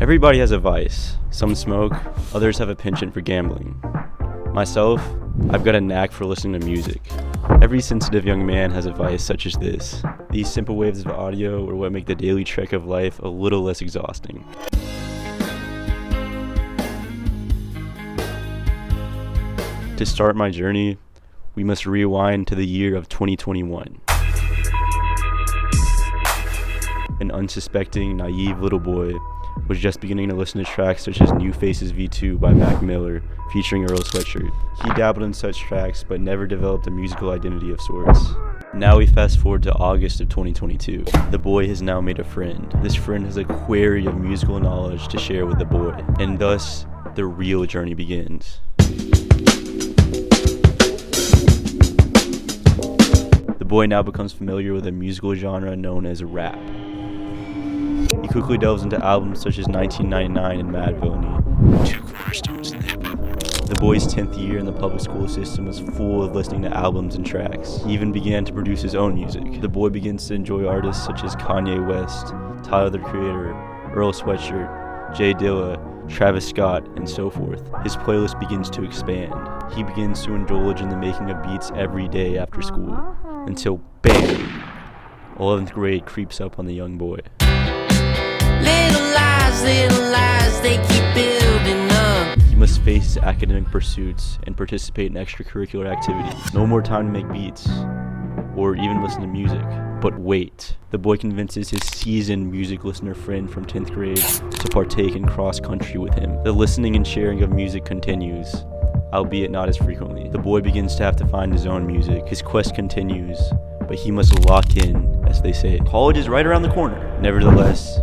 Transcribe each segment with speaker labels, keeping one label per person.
Speaker 1: Everybody has a vice. Some smoke, others have a penchant for gambling. Myself, I've got a knack for listening to music. Every sensitive young man has a vice such as this. These simple waves of audio are what make the daily trek of life a little less exhausting. To start my journey, we must rewind to the year of 2021. An unsuspecting, naive little boy was just beginning to listen to tracks such as New Faces V2 by Mac Miller, featuring Earl Sweatshirt. He dabbled in such tracks, but never developed a musical identity of sorts. Now we fast forward to August of 2022. The boy has now made a friend. This friend has a query of musical knowledge to share with the boy, and thus, the real journey begins. The boy now becomes familiar with a musical genre known as rap. He quickly delves into albums such as 1999 and Mad Villainy, two cornerstones in hip-hop. The boy's 10th year in the public school system was full of listening to albums and tracks. He even began to produce his own music. The boy begins to enjoy artists such as Kanye West, Tyler the Creator, Earl Sweatshirt, Jay Dilla, Travis Scott, and so forth. His playlist begins to expand. He begins to indulge in the making of beats every day after school, until BAM! 11th grade creeps up on the young boy.
Speaker 2: Little lies, they keep building up.
Speaker 1: He must face his academic pursuits and participate in extracurricular activities. No more time to make beats, or even listen to music. But wait, the boy convinces his seasoned music listener friend from 10th grade to partake in cross-country with him. The listening and sharing of music continues, albeit not as frequently. The boy begins to have to find his own music. His quest continues, but he must lock in, as they say. College is right around the corner. Nevertheless,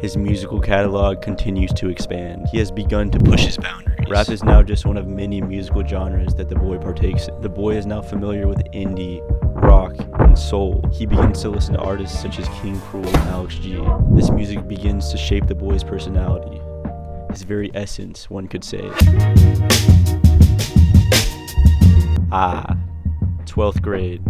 Speaker 1: his musical catalog continues to expand. He has begun to push his boundaries. Rap is now just one of many musical genres that the boy partakes in. The boy is now familiar with indie, rock, and soul. He begins to listen to artists such as King Cruel and Alex G. This music begins to shape the boy's personality, his very essence, one could say. 12th grade,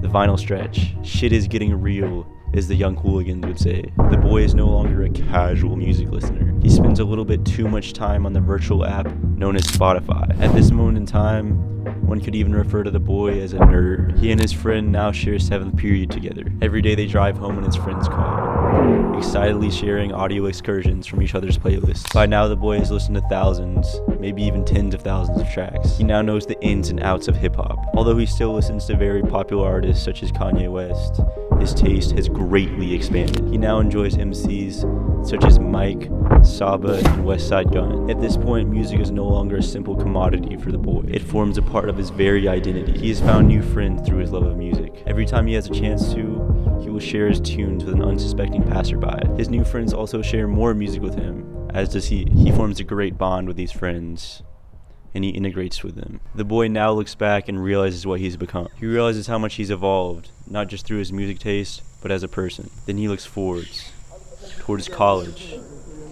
Speaker 1: the final stretch. Shit is getting real, as the young hooligans would say. The boy is no longer a casual music listener. He spends a little bit too much time on the virtual app known as Spotify. At this moment in time, one could even refer to the boy as a nerd. He and his friend now share 7th period together. Every day they drive home in his friend's car, excitedly sharing audio excursions from each other's playlists. By now the boy has listened to thousands, maybe even tens of thousands of tracks. He now knows the ins and outs of hip-hop. Although he still listens to very popular artists such as Kanye West, his taste has greatly expanded. He now enjoys MCs such as Mike, Saba, and Westside Gunn. At this point, music is no longer a simple commodity for the boy. It forms a part of his very identity. He has found new friends through his love of music. Every time he has a chance to, he will share his tunes with an unsuspecting passerby. His new friends also share more music with him, as does he. He forms a great bond with these friends, and he integrates with them. The boy now looks back and realizes what he's become. He realizes how much he's evolved, not just through his music taste, but as a person. Then he looks forwards, towards college,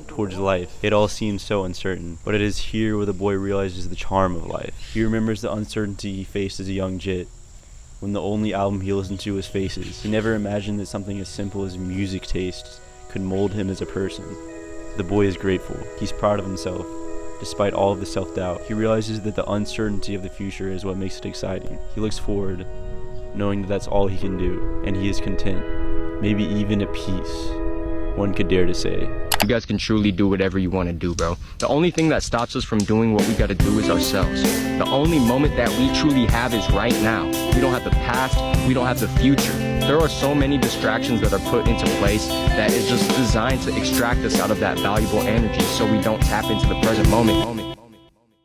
Speaker 1: towards life. It all seems so uncertain, but it is here where the boy realizes the charm of life. He remembers the uncertainty he faced as a young jit, when the only album he listened to was Faces. He never imagined that something as simple as music tastes could mold him as a person. The boy is grateful. He's proud of himself. Despite all of the self-doubt, he realizes that the uncertainty of the future is what makes it exciting. He looks forward, knowing that that's all he can do, and he is content, maybe even at peace, one could dare to say.
Speaker 3: You guys can truly do whatever you want to do, bro. The only thing that stops us from doing what we gotta do is ourselves. The only moment that we truly have is right now. We don't have the past, we don't have the future. There are so many distractions that are put into place that is just designed to extract us out of that valuable energy so we don't tap into the present moment.